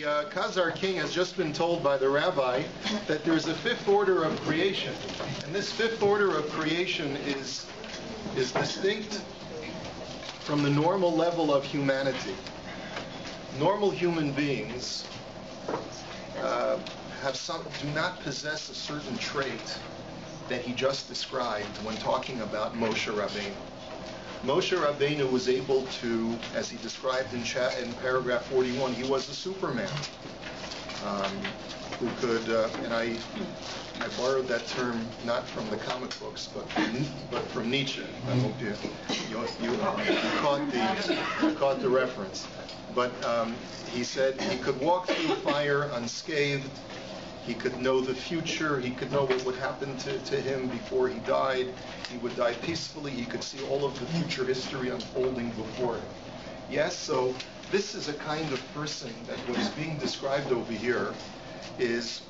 Khazar king has just been told by the rabbi that there's a fifth order of creation. And this fifth order of creation is distinct from the normal level of humanity. Normal human beings do not possess a certain trait that he just described when talking about Moshe Rabbeinu. Moshe Rabbeinu was able to, as he described in paragraph 41, he was a Superman who could, and I borrowed that term not from the comic books, but from Nietzsche. I hope you caught the reference. But he said he could walk through fire unscathed. He could know the future. He could know what would happen to him before he died. He would die peacefully. He could see all of the future history unfolding before him. Yes, so this is a kind of person that what is being described over here is,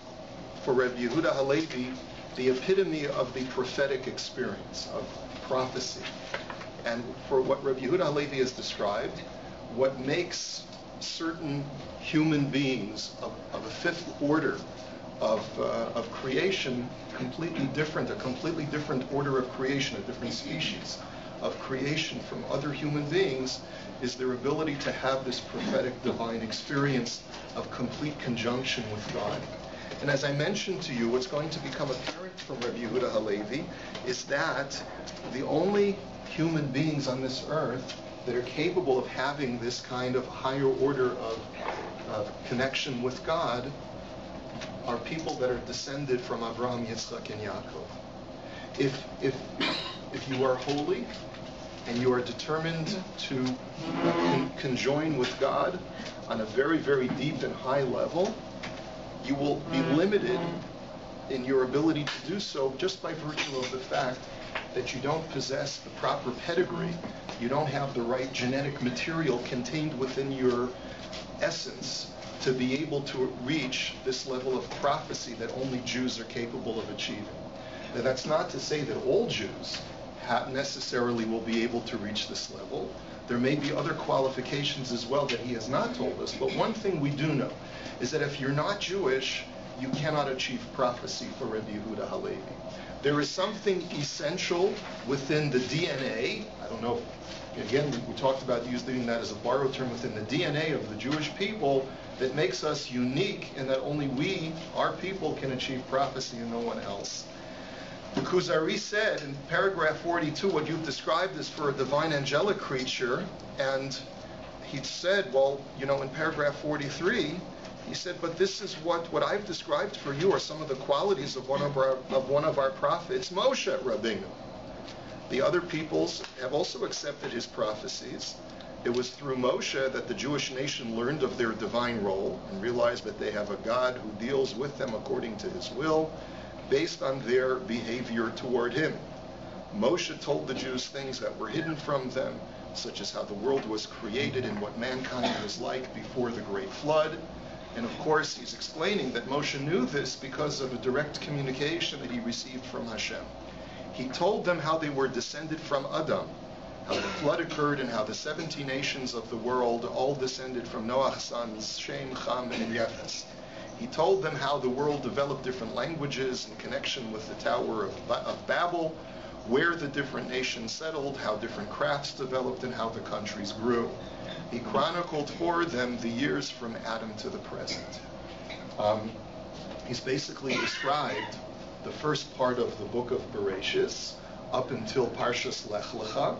for Rabbi Yehuda Halevi, the epitome of the prophetic experience, of prophecy. And for what Rabbi Yehuda Halevi has described, what makes certain human beings of a fifth order of creation completely different, a completely different order of creation, a different species of creation from other human beings, is their ability to have this prophetic divine experience of complete conjunction with God. And as I mentioned to you, what's going to become apparent from Rabbi Yehuda Halevi is that the only human beings on this earth that are capable of having this kind of higher order of connection with God are people that are descended from Avraham, Yitzchak, and Yaakov. If you are holy and you are determined to conjoin with God on a very, very deep and high level, you will be limited in your ability to do so just by virtue of the fact that you don't possess the proper pedigree. You don't have the right genetic material contained within your essence to be able to reach this level of prophecy that only Jews are capable of achieving. Now, that's not to say that all Jews necessarily will be able to reach this level. There may be other qualifications as well that he has not told us, but one thing we do know is that if you're not Jewish, you cannot achieve prophecy for Rabbi Yehuda Halevi. There is something essential within the DNA, I don't know, again, we talked about using that as a borrowed term, within the DNA of the Jewish people that makes us unique in that only we, our people, can achieve prophecy and no one else. The KUZARI said in paragraph 42, what you've described is for a divine angelic creature, and he said, well, in paragraph 43, he said, but this is what I've described for you are some of the qualities of one of our prophets, Moshe Rabbeinu. The other peoples have also accepted his prophecies. It was through Moshe that the Jewish nation learned of their divine role and realized that they have a God who deals with them according to his will, based on their behavior toward him. Moshe told the Jews things that were hidden from them, such as how the world was created and what mankind was like before the great flood. And of course, he's explaining that Moshe knew this because of a direct communication that he received from Hashem. He told them how they were descended from Adam, how the flood occurred, and how the 70 nations of the world all descended from Noah's sons, Shem, Cham, and Yafes. He told them how the world developed different languages in connection with the Tower of Babel, where the different nations settled, how different crafts developed, and how the countries grew. He chronicled for them the years from Adam to the present. He's basically described the first part of the book of Bereshis up until Parshas Lech Lecha,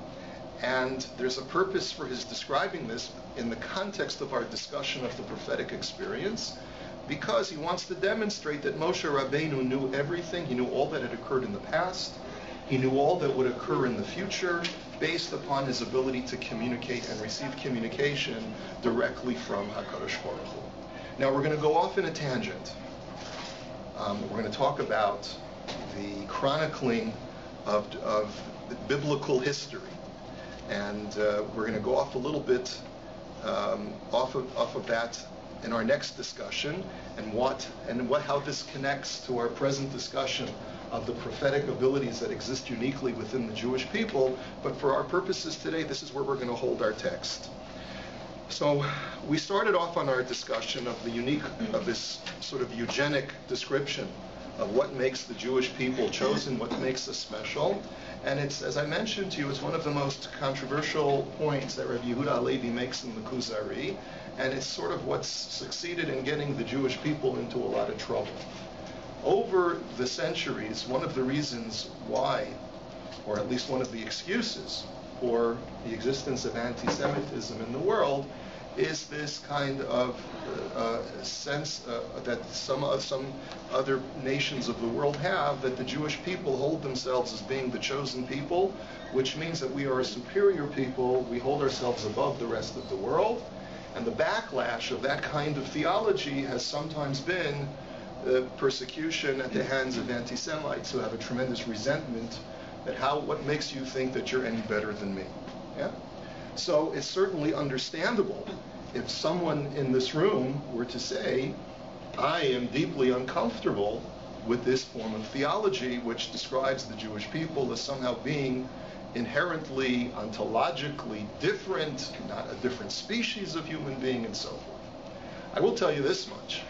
and there's a purpose for his describing this in the context of our discussion of the prophetic experience, because he wants to demonstrate that Moshe Rabbeinu knew everything. He knew all that had occurred in the past. He knew all that would occur in the future based upon his ability to communicate and receive communication directly from HaKadosh Baruch Hu. Now we're going to go off in a tangent. We're going to talk about the chronicling of the biblical history. And we're going to go off a little bit off of that in our next discussion, and how this connects to our present discussion of the prophetic abilities that exist uniquely within the Jewish people. But for our purposes today, this is where we're going to hold our text. So we started off on our discussion of this sort of eugenic description of what makes the Jewish people chosen, what makes us special. And it's, as I mentioned to you, it's one of the most controversial points that Rabbi Yehuda Halevi makes in the KUZARI, and it's sort of what's succeeded in getting the Jewish people into a lot of trouble. Over the centuries, one of the reasons why, or at least one of the excuses for the existence of anti-Semitism in the world, is this kind of sense that some other nations of the world have, that the Jewish people hold themselves as being the chosen people, which means that we are a superior people, we hold ourselves above the rest of the world. And the backlash of that kind of theology has sometimes been persecution at the hands of anti-Semites who have a tremendous resentment that what makes you think that you're any better than me? Yeah? So it's certainly understandable if someone in this room were to say, I am deeply uncomfortable with this form of theology which describes the Jewish people as somehow being inherently, ontologically different, not a different species of human being, and so forth. I will tell you this much.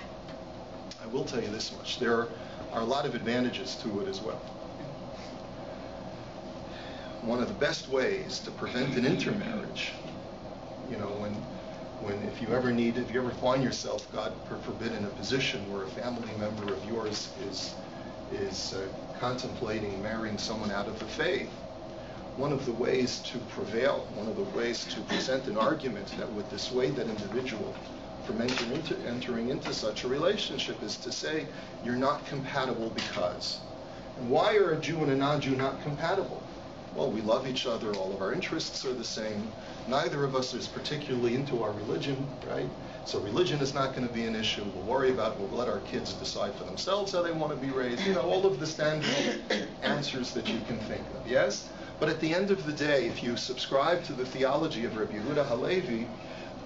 There are a lot of advantages to it as well. One of the best ways to prevent an intermarriage, if you ever find yourself, God forbid, in a position where a family member of yours is contemplating marrying someone out of the faith, one of the ways to prevail, one of the ways to present an argument that would dissuade that individual from entering into such a relationship is to say, you're not compatible because. And why are a Jew and a non-Jew not compatible? Well, we love each other, all of our interests are the same, neither of us is particularly into our religion, right? So religion is not going to be an issue. We'll let our kids decide for themselves how they want to be raised, all of the standard answers that you can think of, yes? But at the end of the day, if you subscribe to the theology of Rabbi Yehuda Halevi,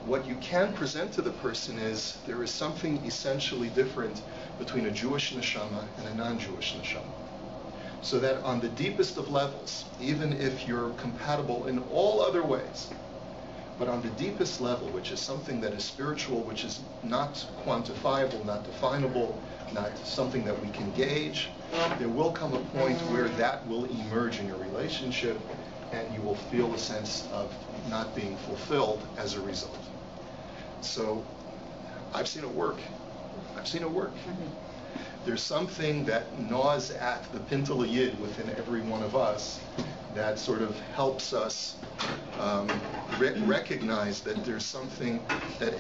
what you can present to the person is there is something essentially different between a Jewish neshama and a non-Jewish neshama. So that on the deepest of levels, even if you're compatible in all other ways, but on the deepest level, which is something that is spiritual, which is not quantifiable, not definable, not something that we can gauge, there will come a point where that will emerge in your relationship, and you will feel a sense of not being fulfilled as a result. So I've seen it work. There's something that gnaws at the pintel yid within every one of us that sort of helps us recognize that there's something that,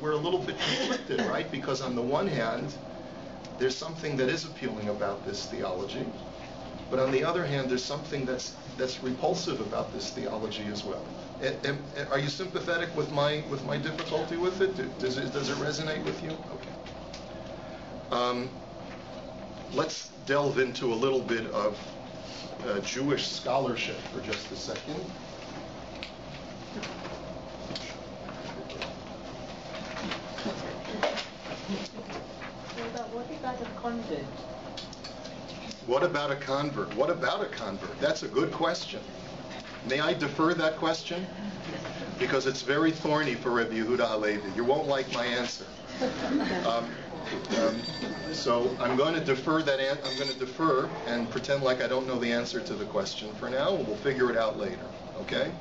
we're a little bit conflicted, right? Because on the one hand, there's something that is appealing about this theology, but on the other hand, there's something that's repulsive about this theology as well. Are you sympathetic with my difficulty with it? Does it resonate with you? Okay. Let's delve into a little bit of Jewish scholarship for just a second. What about a convert? What about a convert? What about a convert? That's a good question. May I defer that question? Because it's very thorny for Rabbi Yehuda Halevi. You won't like my answer. So I'm going to defer I'm going to defer and pretend like I don't know the answer to the question for now, and we'll figure it out later. Okay?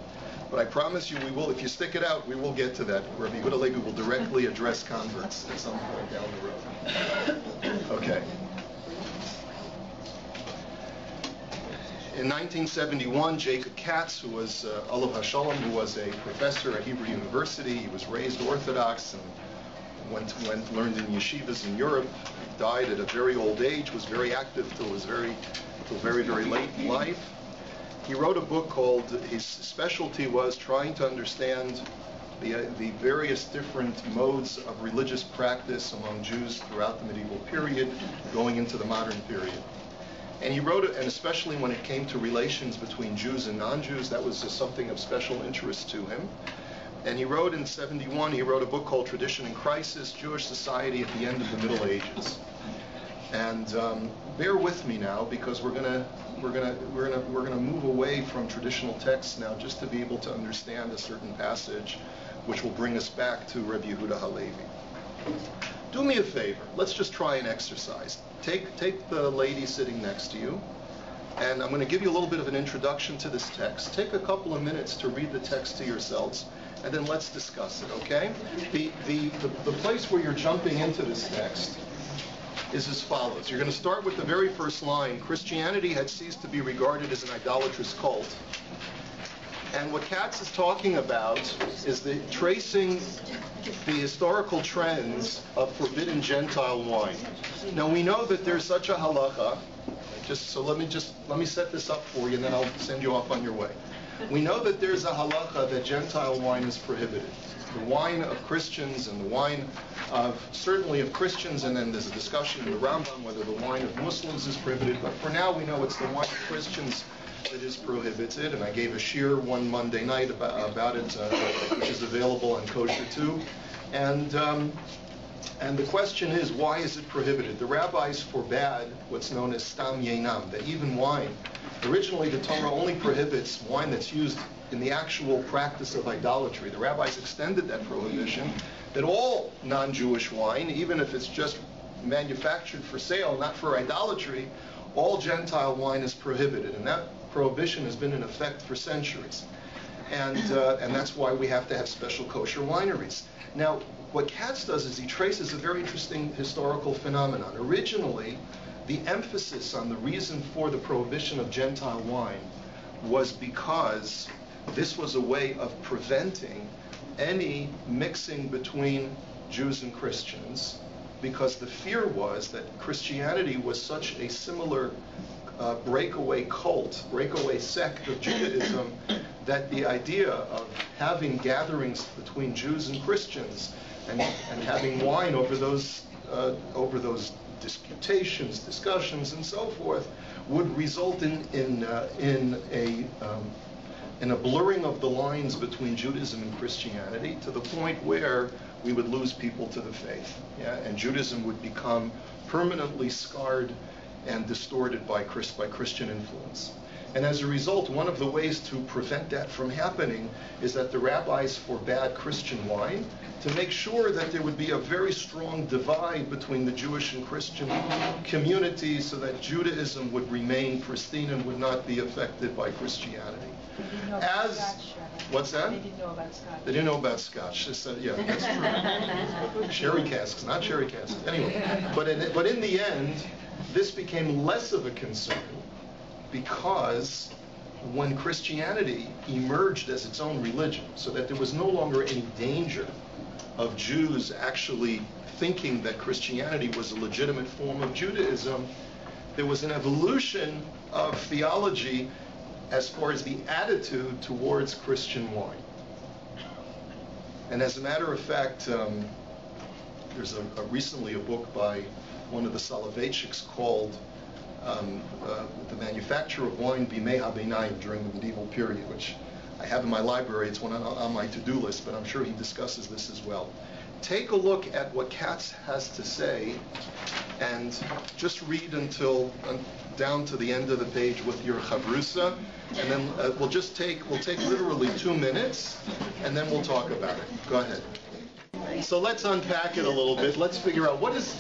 But I promise you, we will. If you stick it out, we will get to that. Rabbi Yehuda Halevi will directly address converts at some point down the road. Okay. In 1971, Jacob Katz, who was Olav Hashalom, who was a professor at Hebrew University, he was raised Orthodox and learned in yeshivas in Europe, died at a very old age, was very active till very, very late in life. He wrote a book called, his specialty was trying to understand the various different modes of religious practice among Jews throughout the medieval period, going into the modern period. And he wrote it, and especially when it came to relations between Jews and non-Jews, that was something of special interest to him. And he wrote in 71, he wrote a book called Tradition and Crisis, Jewish Society at the End of the Middle Ages. And bear with me now, because we're gonna move away from traditional texts now, just to be able to understand a certain passage, which will bring us back to Rabbi Yehuda Halevi. Do me a favor. Let's just try an exercise. Take the lady sitting next to you, and I'm going to give you a little bit of an introduction to this text. Take a couple of minutes to read the text to yourselves, and then let's discuss it. Okay? The place where you're jumping into this text is as follows. You're going to start with the very first line. Christianity had ceased to be regarded as an idolatrous cult. And what Katz is talking about is tracing the historical trends of forbidden Gentile wine. Now we know that there's such a halacha. Let me set this up for you, and then I'll send you off on your way. We know that there's a halacha that Gentile wine is prohibited. The wine of Christians and the wine certainly of Christians, and then there's a discussion in the Rambam whether the wine of Muslims is prohibited, but for now we know it's the wine of Christians that is prohibited, and I gave a shiur one Monday night about it, which is available on Kosher too. And the question is, why is it prohibited? The rabbis forbade what's known as stam yenam, that even wine. Originally, the Torah only prohibits wine that's used in the actual practice of idolatry. The rabbis extended that prohibition, that all non-Jewish wine, even if it's just manufactured for sale, not for idolatry, all Gentile wine is prohibited, and that prohibition has been in effect for centuries. And that's why we have to have special kosher wineries. Now, what Katz does is he traces a very interesting historical phenomenon. Originally, the emphasis on the reason for the prohibition of Gentile wine was because this was a way of preventing any mixing between Jews and Christians, because the fear was that Christianity was such a similar breakaway cult, breakaway sect of Judaism, that the idea of having gatherings between Jews and Christians and having wine over those disputations, discussions, and so forth would result in a blurring of the lines between Judaism and Christianity, to the point where we would lose people to the faith, and Judaism would become permanently scarred and distorted by Christian influence. And as a result, one of the ways to prevent that from happening is that the rabbis forbade Christian wine, to make sure that there would be a very strong divide between the Jewish and Christian communities, so that Judaism would remain pristine and would not be affected by Christianity. They didn't know about Scotch. What's that? They didn't know about Scotch. They didn't know about Scotch. Yeah, that's true. Sherry casks, not cherry casks. Anyway, but in the end, this became less of a concern, because when Christianity emerged as its own religion, so that there was no longer any danger of Jews actually thinking that Christianity was a legitimate form of Judaism, there was an evolution of theology as far as the attitude towards Christian wine. And as a matter of fact, there's recently a book by one of the Soloveitchiks called The Manufacture of Wine Bimei HaBeinayim, during the medieval period, which I have in my library. It's one on my to-do list, but I'm sure he discusses this as well. Take a look at what Katz has to say, and just read down to the end of the page with your chavrusa, and then we'll take literally 2 minutes, and then we'll talk about it. Go ahead. So let's unpack it a little bit. Let's figure out what is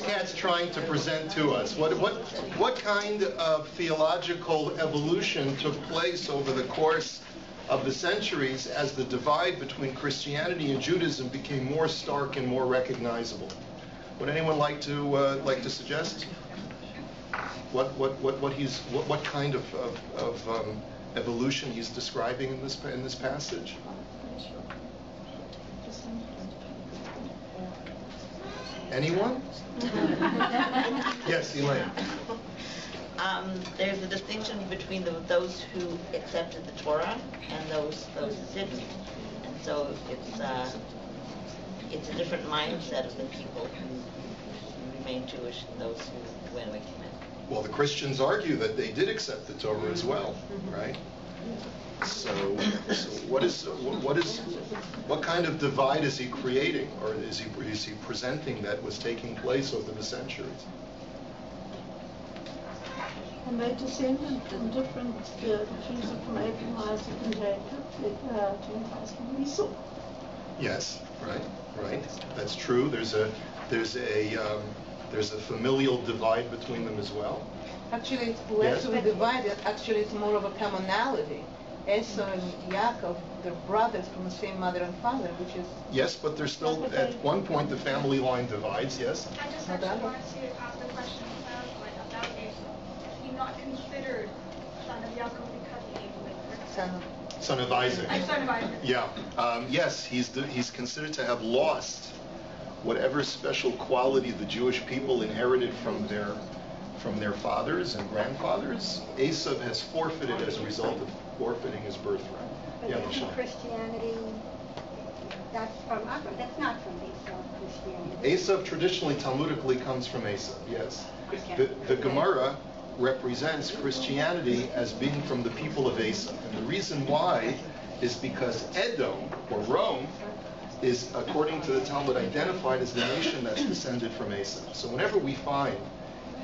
Katz trying to present to us? What kind of theological evolution took place over the course of the centuries as the divide between Christianity and Judaism became more stark and more recognizable? Would anyone like to suggest what kind of evolution he's describing in this passage? Anyone? Yes, Elaine. There's a distinction between those who accepted the Torah and those who didn't, and so it's a different mindset of the people who remain Jewish and those who went away from it. Well, the Christians argue that they did accept the Torah as well, right? So what kind of divide is he creating, or is he presenting, that was taking place over the centuries? And they're descended from different Jews from Abraham, Isaac, and Jacob, Gentiles from Esau. Yes, right. That's true. There's a familial divide between them as well. Actually, it's less of a divide. Actually, it's more of a commonality. Esau and Yaakov, they're brothers from the same mother and father, which is... Yes, but there's still, at one point, the family line divides, yes? I just actually wanted to ask the question about Esau. Is he not considered son of Yaakov because he Son of Isaac. Son of Isaac. Yeah. Yes, he's considered to have lost whatever special quality the Jewish people inherited from their fathers and grandfathers. Esau has forfeited as a result of forfeiting his birthright. But isn't Christianity, that's not from Esau, Christianity. Esau traditionally, Talmudically, comes from Esau, yes. The Gemara represents Christianity as being from the people of Esau. And the reason why is because Edom, or Rome, is, according to the Talmud, identified as the nation that's descended from Esau. So whenever we find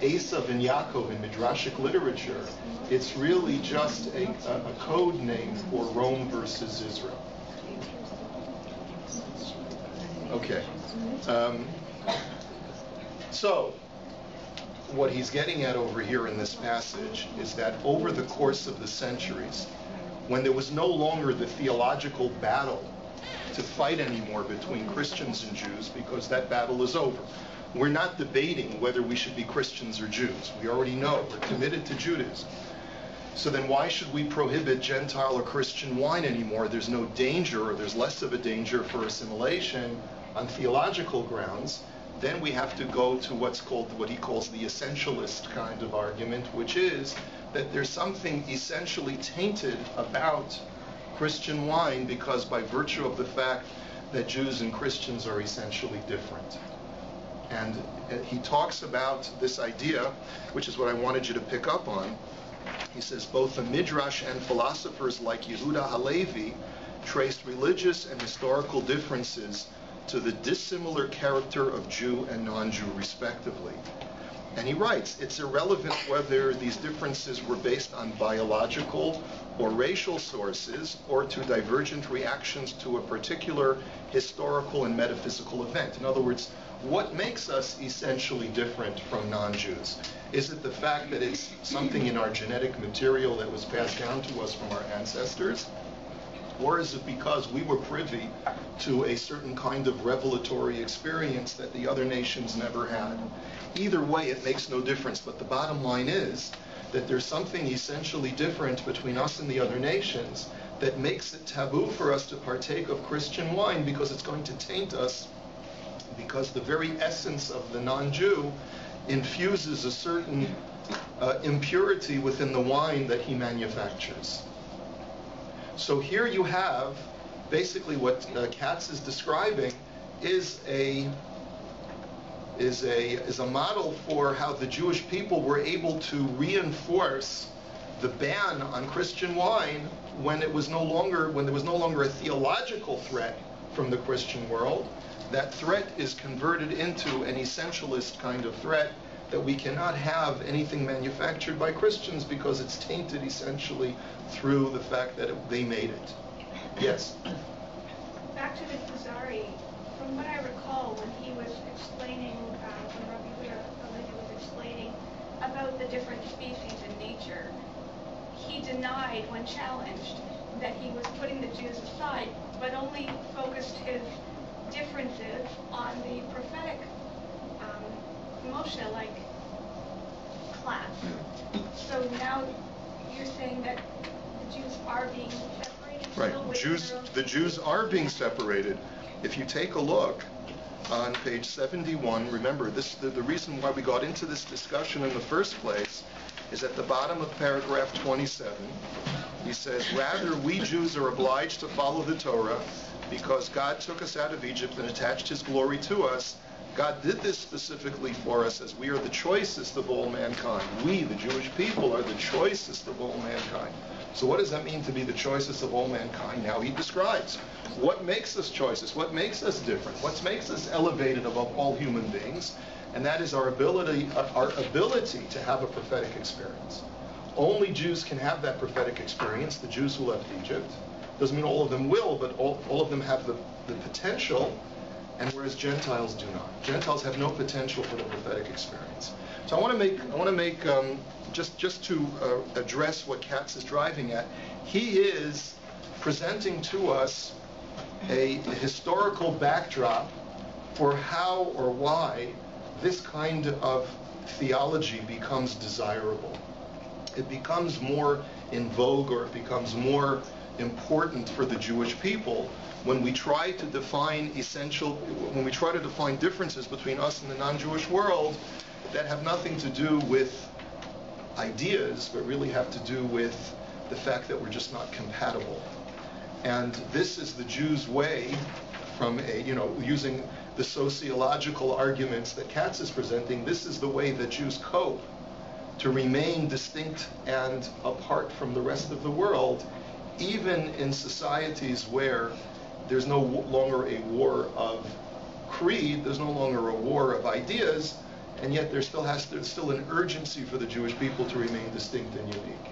Esau and Yaakov in Midrashic literature, it's really just a code name for Rome versus Israel. Okay. So, what he's getting at over here in this passage is that over the course of the centuries, when there was no longer the theological battle to fight anymore between Christians and Jews, because that battle is over. We're not debating whether we should be Christians or Jews. We already know we're committed to Judaism. So then why should we prohibit Gentile or Christian wine anymore? There's no danger, or there's less of a danger for assimilation on theological grounds. Then we have to go to what he calls the essentialist kind of argument, which is that there's something essentially tainted about Christian wine because by virtue of the fact that Jews and Christians are essentially different. And he talks about this idea, which is what I wanted you to pick up on. He says both the Midrash and philosophers like Yehuda Halevi traced religious and historical differences to the dissimilar character of Jew and non-Jew respectively. And he writes, it's irrelevant whether these differences were based on biological or racial sources or to divergent reactions to a particular historical and metaphysical event. In other words, what makes us essentially different from non-Jews? Is it the fact that it's something in our genetic material that was passed down to us from our ancestors? Or is it because we were privy to a certain kind of revelatory experience that the other nations never had? Either way, it makes no difference. But the bottom line is that there's something essentially different between us and the other nations that makes it taboo for us to partake of Christian wine because it's going to taint us, because the very essence of the non-Jew infuses a certain impurity within the wine that he manufactures. So here you have basically what Katz is describing is a model for how the Jewish people were able to reinforce the ban on Christian wine when there was no longer a theological threat from the Christian world. That threat is converted into an essentialist kind of threat that we cannot have anything manufactured by Christians because it's tainted essentially through the fact that they made it. Yes? Back to the KUZARI, from what I recall when he was explaining, when Rabbi was explaining about the different species in nature, he denied when challenged that he was putting the Jews aside, but only focused his differences on the prophetic Moshe-like class. So now you're saying that the Jews are being separated? Right. The Jews are being separated. If you take a look on page 71, remember the reason why we got into this discussion in the first place is at the bottom of paragraph 27. He says, rather, we Jews are obliged to follow the Torah because God took us out of Egypt and attached his glory to us. God did this specifically for us as we are the choicest of all mankind. We, the Jewish people, are the choicest of all mankind. So what does that mean to be the choicest of all mankind? Now he describes what makes us choicest, what makes us different, what makes us elevated above all human beings. and that is our ability to have a prophetic experience. Only Jews can have that prophetic experience, the Jews who left Egypt. Doesn't mean all of them will, but all of them have the potential, and whereas Gentiles do not. Gentiles have no potential for the prophetic experience. So I want to make just to address what Katz is driving at. He is presenting to us a historical backdrop for how or why this kind of theology becomes desirable. It becomes more in vogue, or it becomes more important for the Jewish people when we try to define differences between us and the non-Jewish world that have nothing to do with ideas, but really have to do with the fact that we're just not compatible. And this is the Jews' way, from using the sociological arguments that Katz is presenting, this is the way that Jews cope to remain distinct and apart from the rest of the world, even in societies where there's no longer a war of creed, there's no longer a war of ideas, and yet there's still an urgency for the Jewish people to remain distinct and unique.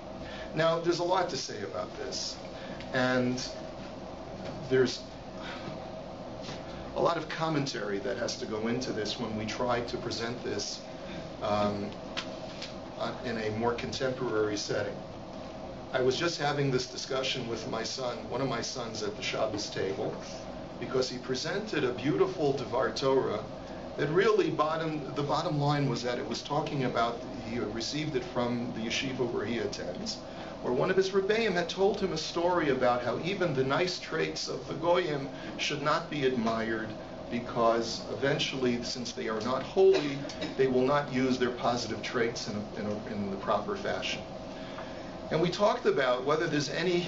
Now, there's a lot to say about this, and there's a lot of commentary that has to go into this when we try to present this in a more contemporary setting. I was just having this discussion with my son, one of my sons, at the Shabbos table, because he presented a beautiful Devar Torah that really the bottom line was that it was talking about, he received it from the yeshiva where he attends, where one of his Rabbeim had told him a story about how even the nice traits of the Goyim should not be admired, because eventually, since they are not holy, they will not use their positive traits in the proper fashion. And we talked about whether there's any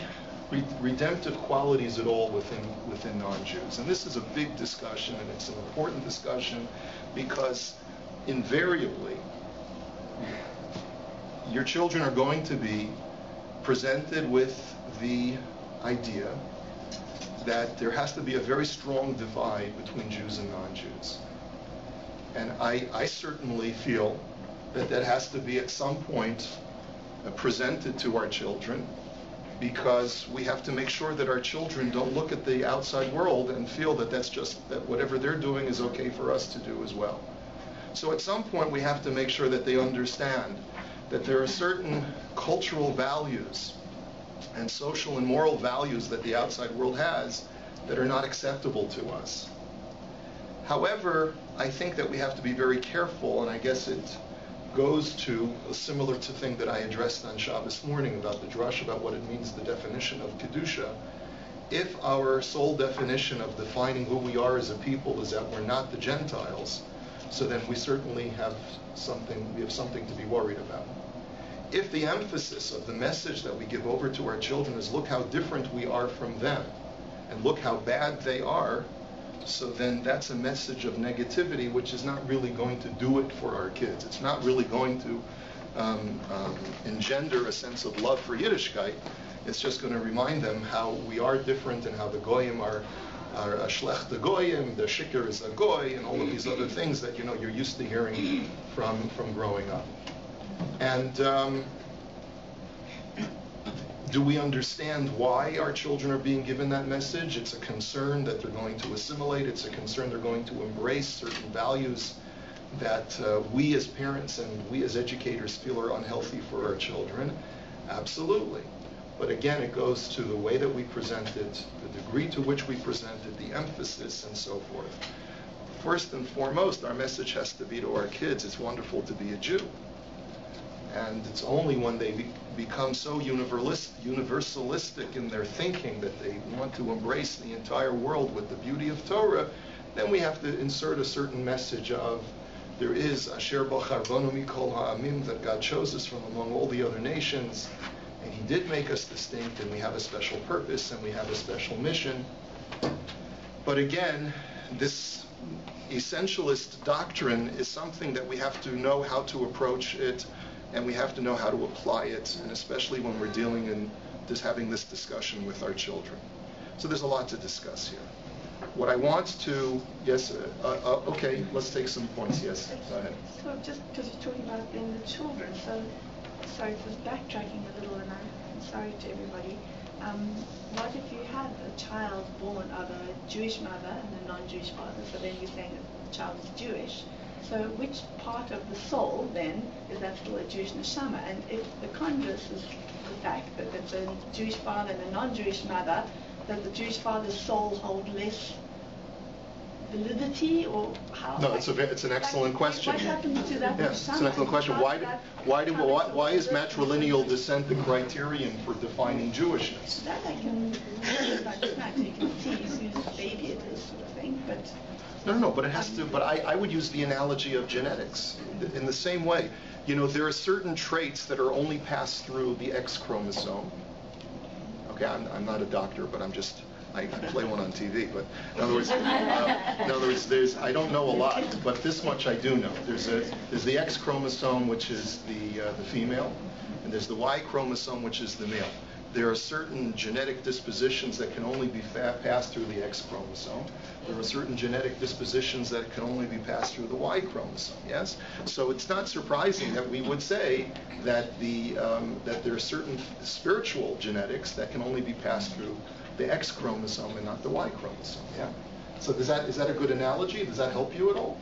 redemptive qualities at all within non-Jews. And this is a big discussion, and it's an important discussion, because invariably your children are going to be presented with the idea that there has to be a very strong divide between Jews and non-Jews. And I certainly feel that has to be at some point presented to our children, because we have to make sure that our children don't look at the outside world and feel that that whatever they're doing is okay for us to do as well. So at some point we have to make sure that they understand that there are certain cultural values and social and moral values that the outside world has that are not acceptable to us. However, I think that we have to be very careful, and I guess it goes to a similar to thing that I addressed on Shabbos morning about the drush, about what it means, the definition of Kedusha. If our sole definition of defining who we are as a people is that we're not the Gentiles, so then we certainly have something to be worried about. If the emphasis of the message that we give over to our children is look how different we are from them, and look how bad they are, so then that's a message of negativity, which is not really going to do it for our kids. It's not really going to engender a sense of love for Yiddishkeit. It's just going to remind them how we are different, and how the Goyim are a shlech the Goyim, the shikr is a Goy, and all of these other things that you're used to hearing from growing up. And do we understand why our children are being given that message? It's a concern that they're going to assimilate. It's a concern they're going to embrace certain values that we as parents and we as educators feel are unhealthy for our children. Absolutely. But again, it goes to the way that we present it, the degree to which we present it, the emphasis, and so forth. First and foremost, our message has to be to our kids, it's wonderful to be a Jew. And it's only when they become so universalistic in their thinking that they want to embrace the entire world with the beauty of Torah, then we have to insert a certain message of there is Asher Bachar Banu Mikol Ha'amim, that God chose us from among all the other nations, and He did make us distinct, and we have a special purpose, and we have a special mission. But again, this essentialist doctrine is something that we have to know how to approach it, and we have to know how to apply it, and especially when we're dealing and just having this discussion with our children. So there's a lot to discuss here. what I want to, yes, okay, let's take some points. Yes, go ahead. So just because you're talking about then the children, so sorry for backtracking a little, and I'm sorry to everybody. What if you had a child born of a Jewish mother and a non-Jewish father? So then you're saying that the child is Jewish. So which part of the soul then is that still a Jewish neshama? And if the converse is the fact that it's a Jewish father and a non-Jewish mother, does the Jewish father's soul hold less validity, or how? No, it's an excellent question. What happens to that? Yes, it's an excellent question. Why is matrilineal descent the criterion for defining Jewishness? That I can, you can see whose baby it is, sort of thing, but. No, but it has to, but I would use the analogy of genetics in the same way. You know, there are certain traits that are only passed through the X chromosome. Okay, I'm not a doctor, but I play one on TV. But in other words, I don't know a lot, but this much I do know. There's the X chromosome, which is the female, and there's the Y chromosome, which is the male. There are certain genetic dispositions that can only be passed through the X chromosome. There are certain genetic dispositions that can only be passed through the Y chromosome. Yes, so it's not surprising that we would say that that there are certain spiritual genetics that can only be passed through the X chromosome and not the Y chromosome. Yeah. So is that a good analogy? Does that help you at all?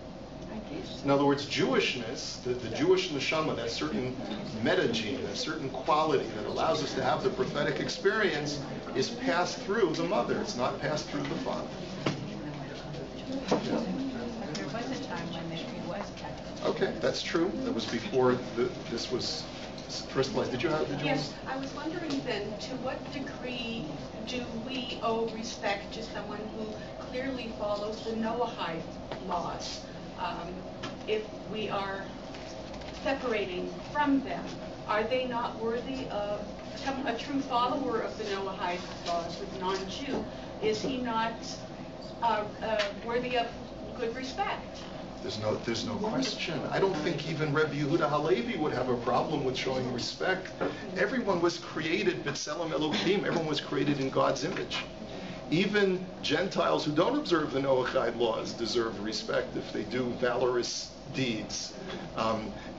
In other words, Jewishness, the Jewish neshama, that certain metagene, that certain quality that allows us to have the prophetic experience, is passed through the mother. It's not passed through the father. There was a time when there was Catholic. Okay, that's true. That was before this was crystallized. Did you Yes, I was wondering then, to what degree do we owe respect to someone who clearly follows the Noahide laws? If we are separating from them, are they not worthy of a true follower of the Noahide laws, a non-Jew? Is he not worthy of good respect? There's no question. I don't think even Rabbi Yehuda Halevi would have a problem with showing respect. Everyone was created b'tselem Elohim. Everyone was created in God's image. Even Gentiles who don't observe the Noahide laws deserve respect if they do valorous deeds.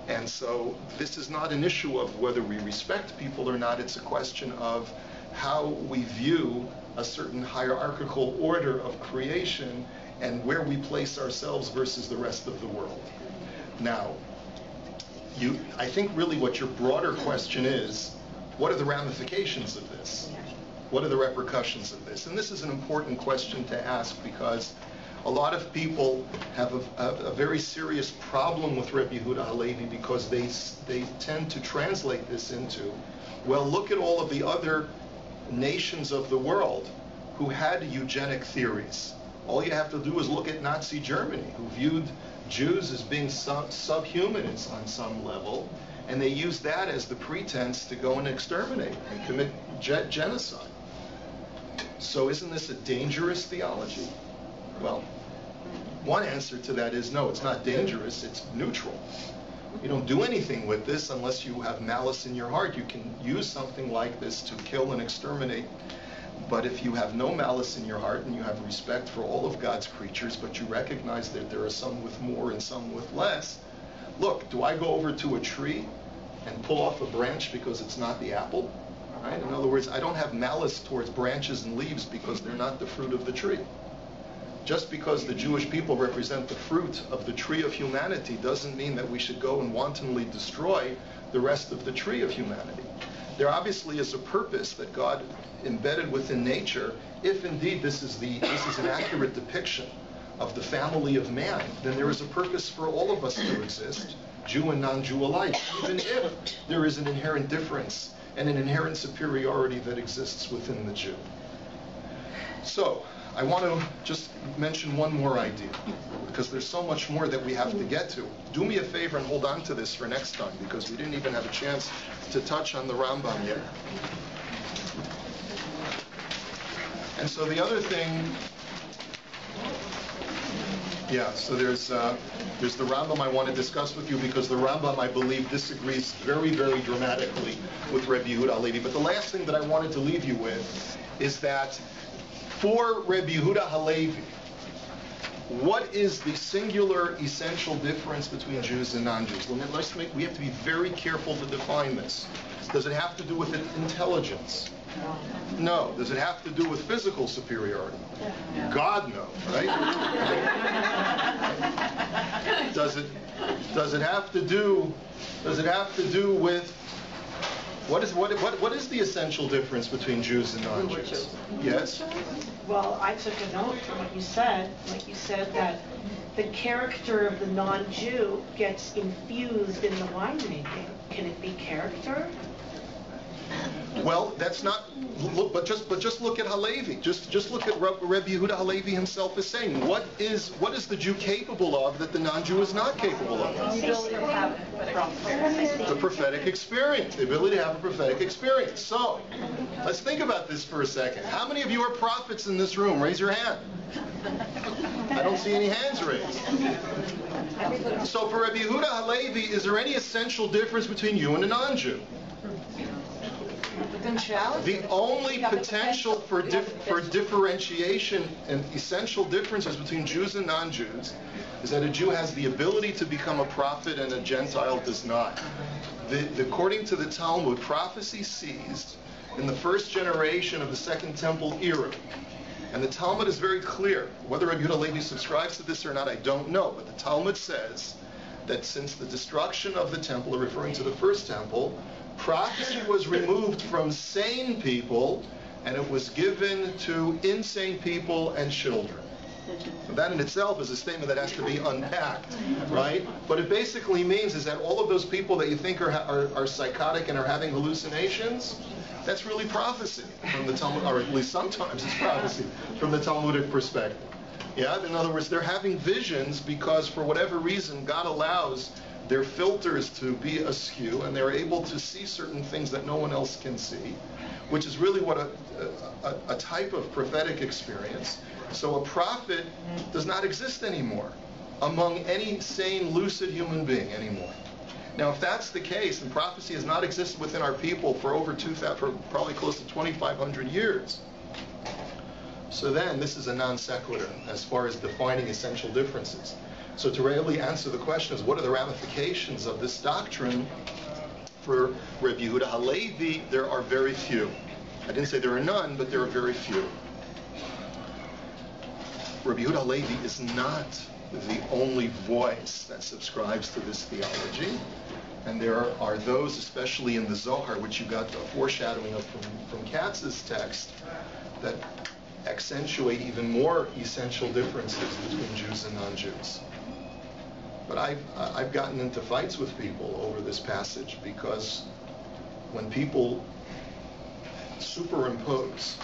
And so this is not an issue of whether we respect people or not. It's a question of how we view a certain hierarchical order of creation and where we place ourselves versus the rest of the world. Now, I think really what your broader question is, what are the ramifications of this? What are the repercussions of this? And this is an important question to ask because a lot of people have a very serious problem with Rabbi Yehuda Halevi because they tend to translate this into, well, look at all of the other nations of the world who had eugenic theories. All you have to do is look at Nazi Germany, who viewed Jews as being subhuman on some level, and they used that as the pretense to go and exterminate and commit genocide. So isn't this a dangerous theology? Well, one answer to that is no, it's not dangerous, it's neutral. You don't do anything with this unless you have malice in your heart. You can use something like this to kill and exterminate. But if you have no malice in your heart and you have respect for all of God's creatures, but you recognize that there are some with more and some with less, look, do I go over to a tree and pull off a branch because it's not the apple? Right? In other words, I don't have malice towards branches and leaves because they're not the fruit of the tree. Just because the Jewish people represent the fruit of the tree of humanity doesn't mean that we should go and wantonly destroy the rest of the tree of humanity. There obviously is a purpose that God embedded within nature. If indeed this is an accurate depiction of the family of man, then there is a purpose for all of us to exist, Jew and non-Jew alike, even if there is an inherent difference and an inherent superiority that exists within the Jew. So, I want to just mention one more idea, because there's so much more that we have to get to. Do me a favor and hold on to this for next time, because we didn't even have a chance to touch on the Rambam yet. And so the other thing, so there's the Rambam I want to discuss with you, because the Rambam, I believe, disagrees very, very dramatically with Rabbi Yehuda Halevi. But the last thing that I wanted to leave you with is that for Rabbi Yehuda Halevi, what is the singular essential difference between Jews and non-Jews? We have to be very careful to define this. Does it have to do with intelligence? No. Does it have to do with physical superiority? God, no, right? Does it have to do with what is the essential difference between Jews and non-Jews? Yes? Well, I took a note from what you said. Like you said that the character of the non-Jew gets infused in the winemaking. Can it be character? Well, that's not. Look, but just look at Halevi. Just look at Rabbi Yehuda Halevi himself is saying. What is the Jew capable of that the non-Jew is not capable of? The prophetic experience. The ability to have a prophetic experience. So, let's think about this for a second. How many of you are prophets in this room? Raise your hand. I don't see any hands raised. So for Rabbi Yehuda Halevi, is there any essential difference between you and a non-Jew? The only potential for differentiation and essential differences between Jews and non-Jews is that a Jew has the ability to become a prophet and a Gentile does not. According to the Talmud, prophecy ceased in the first generation of the Second Temple era. And the Talmud is very clear. Whether Rabbi Yehuda Halevi subscribes to this or not, I don't know. But the Talmud says that since the destruction of the temple, referring to the first temple, prophecy was removed from sane people and it was given to insane people and children. So that in itself is a statement that has to be unpacked, right? What it basically means is that all of those people that you think are psychotic and are having hallucinations, that's really prophecy from the Talmud, or at least sometimes it's prophecy from the Talmudic perspective. Yeah, in other words, they're having visions because for whatever reason God allows their filters to be askew and they're able to see certain things that no one else can see, which is really what a type of prophetic experience. So a prophet does not exist anymore among any sane, lucid human being anymore. Now, if that's the case, and prophecy has not existed within our people for for probably close to 2,500 years, so then this is a non sequitur as far as defining essential differences. So to really answer the question is, what are the ramifications of this doctrine? For Rabbi Yehuda Halevi, there are very few. I didn't say there are none, but there are very few. Rabbi Yehuda Halevi is not the only voice that subscribes to this theology. And there are those, especially in the Zohar, which you got a foreshadowing of from Katz's text, that accentuate even more essential differences between Jews and non-Jews. But I've gotten into fights with people over this passage because when people superimpose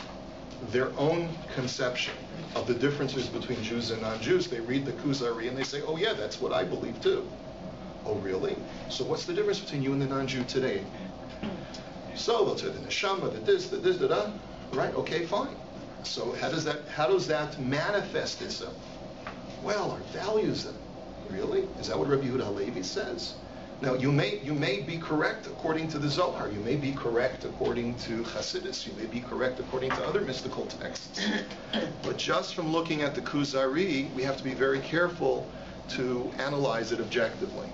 their own conception of the differences between Jews and non-Jews, they read the KUZARI and they say, oh yeah, that's what I believe too. Oh really? So what's the difference between you and the non-Jew today? So they'll say the neshama, the this, da. Right? Okay, fine. So how does that manifest itself? Well, our values. Really? Is that what Rabbi Yehuda Halevi says? Now, you may be correct according to the Zohar. You may be correct according to Hasidus. You may be correct according to other mystical texts. But just from looking at the KUZARI, we have to be very careful to analyze it objectively.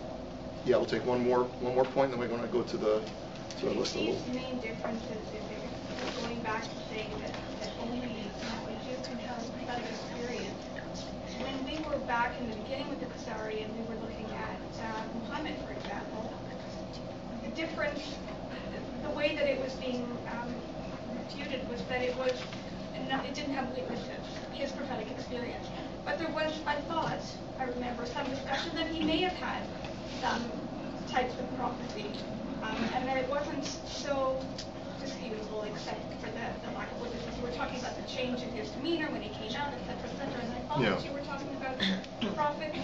Yeah, we'll take one more point, then we're going to go to the list a little. These main differences, if going back to saying that only Jews can have that experience. When we were back in the beginning with the KUZARI and we were looking at Muhammad, for example, the difference, the way that it was being refuted was that it didn't have witnesses, his prophetic experience. But there was, I remember some discussion that he may have had some types of prophecy, and that it wasn't so disputable except for the lack of witnesses. You were talking about the change in his demeanor when he came out, etc., and I thought that you were talking about prophets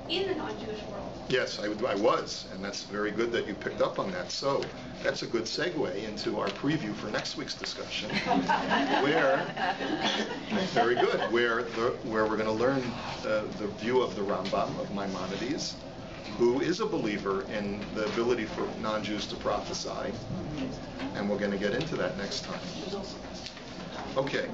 in the non-Jewish world. Yes, I was, and that's very good that you picked up on that. So that's a good segue into our preview for next week's discussion, where we're going to learn the view of the Rambam of Maimonides, who is a believer in the ability for non-Jews to prophesy, and we're going to get into that next time. Okay.